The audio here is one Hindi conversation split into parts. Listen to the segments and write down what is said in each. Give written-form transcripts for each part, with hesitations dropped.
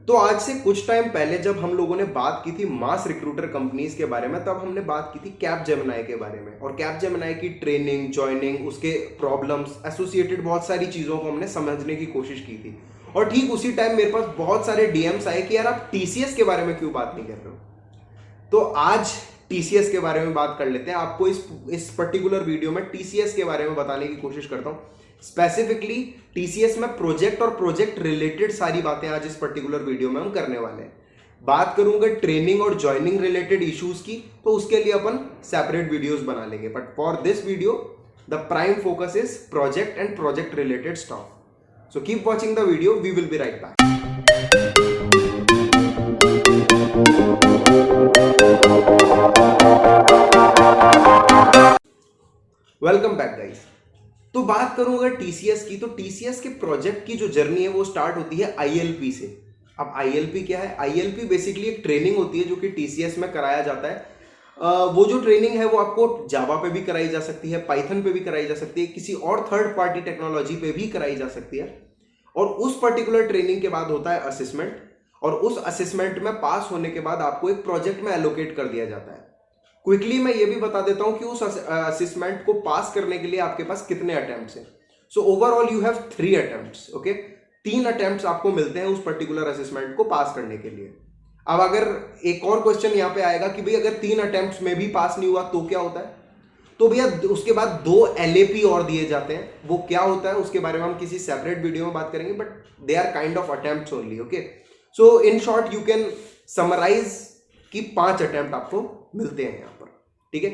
तो आज से कुछ टाइम पहले जब हम लोगों ने बात की थी मास रिक्रूटर कंपनीज के बारे में, तब हमने बात की थी कैपजेमिनी के बारे में, और कैपजेमिनी की ट्रेनिंग, ज्वाइनिंग, उसके प्रॉब्लम्स, एसोसिएटेड बहुत सारी चीज़ों को हमने समझने की कोशिश की थी। और ठीक उसी टाइम मेरे पास बहुत सारे डीएम्स आए कि यार आप टीसीएस के बारे में क्यों बात नहीं कर रहे हो। तो आज टीसीएस के बारे में बात कर लेते हैं। आपको इस पर्टिकुलर वीडियो में टीसीएस के बारे में बताने की कोशिश करता हूं। स्पेसिफिकली टीसीएस में प्रोजेक्ट और प्रोजेक्ट रिलेटेड सारी बातें आज इस पर्टिकुलर वीडियो में हम करने वाले हैं। बात करूंगा ट्रेनिंग और ज्वाइनिंग रिलेटेड इश्यूज की, तो उसके लिए अपन सेपरेट वीडियोस बना लेंगे, but for this video the prime focus is project and project related stuff. So keep watching the video, we will be right back. Welcome back guys. तो बात करूं अगर टीसीएस की, तो टीसीएस के प्रोजेक्ट की जो जर्नी है वो स्टार्ट होती है आईएलपी से। अब आईएलपी क्या है? आईएलपी बेसिकली एक ट्रेनिंग होती है जो कि टीसीएस में कराया जाता है। वो जो ट्रेनिंग है वो आपको जावा पे भी कराई जा सकती है, पाइथन पे भी कराई जा सकती है, किसी और थर्ड पार्टी टेक्नोलॉजी पे भी कराई जा सकती है। और उस पर्टिकुलर ट्रेनिंग के बाद होता है असेसमेंट, और उस असेसमेंट में पास होने के बाद आपको एक प्रोजेक्ट में एलोकेट कर दिया जाता है। क्विकली मैं ये भी बता देता हूं कि उस असेसमेंट को पास करने के लिए आपके पास कितने अटेम्प्ट्स हैं। So overall you have 3 attempts. Okay, 3 attempts आपको मिलते हैं उस पर्टिकुलर असेसमेंट को पास करने के लिए। अब अगर एक और क्वेश्चन यहां पे आएगा कि भाई अगर 3 अटेम्प्ट्स में भी पास नहीं हुआ तो क्या होता है, तो भैया उसके बाद 2 एलएपी और दिए जाते हैं। वो क्या होता है उसके बारे में हम किसी सेपरेट वीडियो में बात करेंगे, but they are kind of attempts only. Okay, so in short you can summarise कि 5 अटेम्प्ट आपको मिलते हैं यहां पर। ठीक है,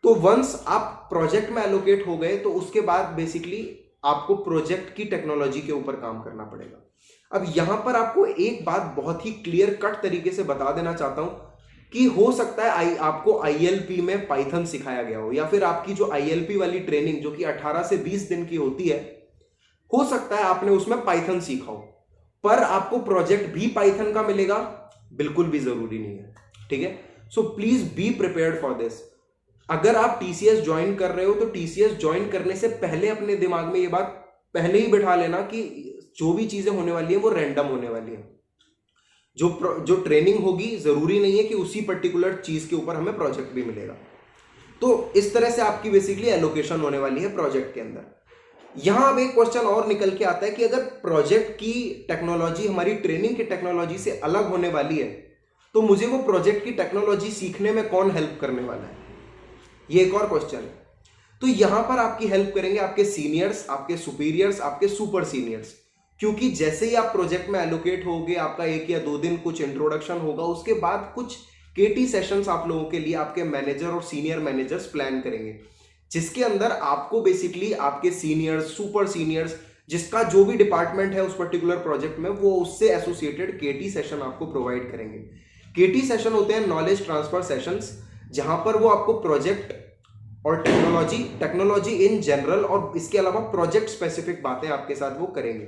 तो वंस आप प्रोजेक्ट में एलोकेट हो गए तो उसके बाद बेसिकली आपको प्रोजेक्ट की टेक्नोलॉजी के ऊपर काम करना पड़ेगा। अब यहां पर आपको एक बात बहुत ही क्लियर कट तरीके से बता देना चाहता हूं कि हो सकता है आपको आईएलपी में पाइथन सिखाया गया हो, या फिर आपकी जो आईएलपी वाली ट्रेनिंग जो कि 18 से 20 दिन की होती है, हो सकता है आपने उसमें पाइथन सीखा हो, पर आपको प्रोजेक्ट भी पाइथन का मिलेगा, बिल्कुल भी जरूरी नहीं है। ठीक है, so please be prepared for this. अगर आप टीसीएस ज्वाइन कर रहे हो तो टीसीएस ज्वाइन करने से पहले अपने दिमाग में ये बात पहले ही बिठा लेना कि जो भी चीजें होने वाली है वो रैंडम होने वाली है। जो ट्रेनिंग होगी जरूरी नहीं है कि उसी पर्टिकुलर चीज के ऊपर हमें प्रोजेक्ट भी मिलेगा। तो इस तरह से आपकी बेसिकली एलोकेशन होने वाली है प्रोजेक्ट के अंदर। यहां अब एक क्वेश्चन और निकल के आता है कि अगर प्रोजेक्ट की टेक्नोलॉजी हमारी ट्रेनिंग की टेक्नोलॉजी से अलग होने वाली है, तो मुझे वो प्रोजेक्ट की टेक्नोलॉजी सीखने में कौन हेल्प करने वाला है, ये एक और क्वेश्चन है। तो यहां पर आपकी हेल्प करेंगे आपके सीनियर्स, आपके सुपीरियर्स, आपके सुपर सीनियर्स। क्योंकि जैसे ही आप प्रोजेक्ट में एलोकेट होगे, आपका 1 या 2 दिन कुछ इंट्रोडक्शन होगा, उसके बाद कुछ केटी सेशंस आप लोगों के लिए आपके मैनेजर और सीनियर मैनेजर्स प्लान करेंगे, जिसके अंदर आपको बेसिकली आपके सीनियर्स, सुपर सीनियर्स, जिसका जो भी डिपार्टमेंट है उस पर्टिकुलर प्रोजेक्ट में, वो उससे एसोसिएटेड केटी सेशन आपको प्रोवाइड करेंगे। केटी सेशन होते हैं नॉलेज ट्रांसफर सेशंस, जहां पर वो आपको प्रोजेक्ट और टेक्नोलॉजी इन जनरल और इसके अलावा प्रोजेक्ट स्पेसिफिक बातें आपके साथ वो करेंगे।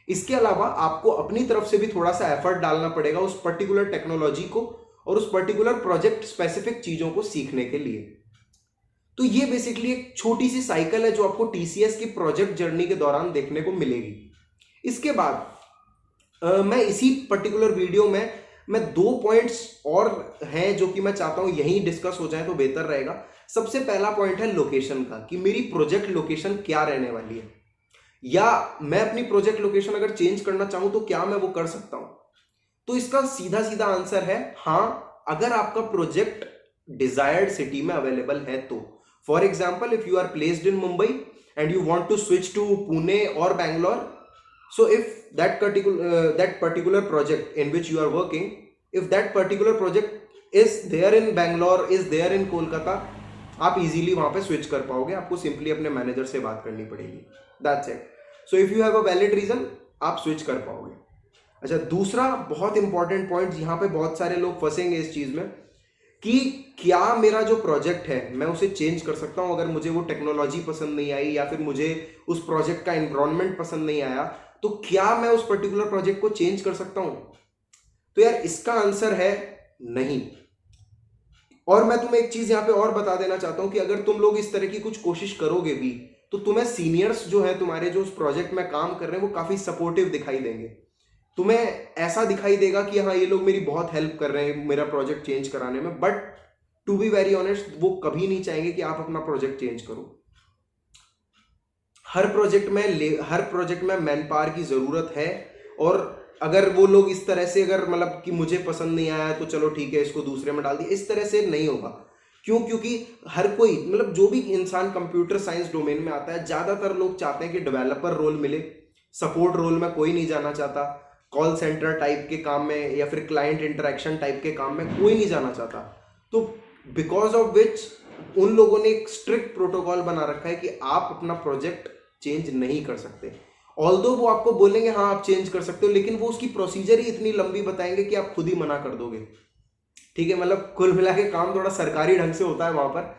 इसके अलावा आपको अपनी तरफ से भी थोड़ा सा एफर्ट डालना पड़ेगा उस पर्टिकुलर टेक्नोलॉजी को और उस पर्टिकुलर प्रोजेक्ट स्पेसिफिक चीजों को सीखने के लिए। तो ये बेसिकली एक छोटी सी साइकिल है जो आपको टीसीएस की प्रोजेक्ट जर्नी के दौरान देखने को मिलेगी। इसके बाद मैं इसी पर्टिकुलर वीडियो में मैं 2 पॉइंट्स और हैं जो कि मैं चाहता हूं यहीं डिस्कस हो जाए तो बेहतर रहेगा। सबसे पहला पॉइंट है लोकेशन का, कि मेरी प्रोजेक्ट लोकेशन क्या रहने वाली है, या मैं अपनी प्रोजेक्ट लोकेशन अगर चेंज करना चाहूं तो क्या मैं वो कर सकता हूं। तो इसका सीधा सीधा आंसर है हाँ, अगर आपका प्रोजेक्ट डिजायर्ड सिटी में अवेलेबल है तो। For example, if you are placed in Mumbai and you want to switch to Pune और Bangalore, so if that particular project in which you are working, if that particular project is there in Bangalore, is there in Kolkata, आप इजीली वहां पे स्विच कर पाओगे। आपको सिंपली अपने मैनेजर से बात करनी पड़ेगी, that's it. So if you have a valid reason, आप स्विच कर पाओगे। अच्छा, दूसरा बहुत इंपॉर्टेंट पॉइंट, यहाँ पे बहुत सारे लोग फंसेंगे इस चीज में कि क्या मेरा जो प्रोजेक्ट है मैं उसे चेंज कर सकता हूं अगर मुझे वो टेक्नोलॉजी पसंद नहीं आई, या फिर मुझे उस प्रोजेक्ट का एनवायरनमेंट पसंद नहीं आया, तो क्या मैं उस पर्टिकुलर प्रोजेक्ट को चेंज कर सकता हूं? तो यार इसका आंसर है नहीं। और मैं तुम्हें एक चीज यहां पे और बता देना चाहता हूं कि अगर तुम लोग इस तरह की कुछ कोशिश करोगे भी, तो तुम्हें सीनियर्स जो है तुम्हारे, जो उस प्रोजेक्ट में काम कर रहे हैं, वो काफी सपोर्टिव दिखाई देंगे तुम्हें ऐसा दिखाई देगा कि हाँ ये लोग मेरी बहुत हेल्प कर रहे हैं मेरा प्रोजेक्ट चेंज कराने में, but to be very honest वो कभी नहीं चाहेंगे कि आप अपना प्रोजेक्ट चेंज करो। हर प्रोजेक्ट में मैन पावर की जरूरत है, और अगर वो लोग इस तरह से अगर मतलब कि मुझे पसंद नहीं आया तो चलो ठीक है इसको दूसरे में डाल दिया, इस तरह से नहीं होगा। क्यों? क्योंकि हर कोई मतलब जो भी इंसान कंप्यूटर साइंस डोमेन में आता है, ज्यादातर लोग चाहते हैं कि डेवलपर रोल मिले, सपोर्ट रोल में कोई नहीं जाना चाहता, कॉल सेंटर टाइप के काम में या फिर क्लाइंट इंटरेक्शन टाइप के काम में कोई नहीं जाना चाहता। तो बिकॉज ऑफ विच उन लोगों ने एक स्ट्रिक्ट प्रोटोकॉल बना रखा है कि आप अपना प्रोजेक्ट चेंज नहीं कर सकते। ऑल्दो वो आपको बोलेंगे हाँ आप चेंज कर सकते हो, लेकिन वो उसकी प्रोसीजर ही इतनी लंबी बताएंगे कि आप खुद ही मना कर दोगे। ठीक है, मतलब कुल मिला के काम थोड़ा सरकारी ढंग से होता है वहां पर,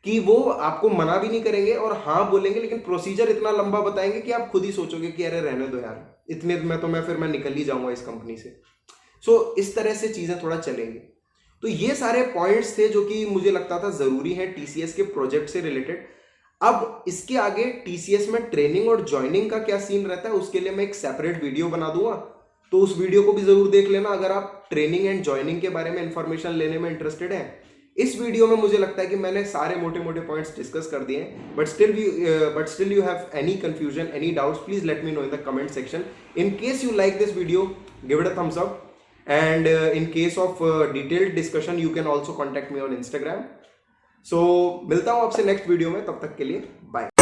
कि वो आपको मना भी नहीं करेंगे और हाँ बोलेंगे, लेकिन प्रोसीजर इतना लंबा बताएंगे कि आप खुद ही सोचोगे कि अरे रहने दो यार, इतने में तो मैं निकल ही जाऊंगा इस कंपनी से। सो इस तरह से चीजें थोड़ा चलेंगी। तो ये सारे पॉइंट्स थे जो कि मुझे लगता था जरूरी है टीसीएस के प्रोजेक्ट से रिलेटेड। अब इसके आगे टीसीएस में ट्रेनिंग और ज्वाइनिंग का क्या सीन रहता है उसके लिए मैं एक सेपरेट वीडियो बना दूंगा, तो उस वीडियो को भी जरूर देख लेना अगर आप ट्रेनिंग एंड ज्वाइनिंग के बारे में इंफॉर्मेशन लेने में इंटरेस्टेड हैं। इस वीडियो में मुझे लगता है कि मैंने सारे मोटे मोटे पॉइंट्स डिस्कस कर दिए हैं, but still you have any confusion, any doubts, please let me know in the comment section. In case you like this video give it a thumbs up, and in case of detailed discussion you can also contact me on Instagram. So मिलता हूँ आपसे नेक्स्ट वीडियो में, तब तक के लिए बाय।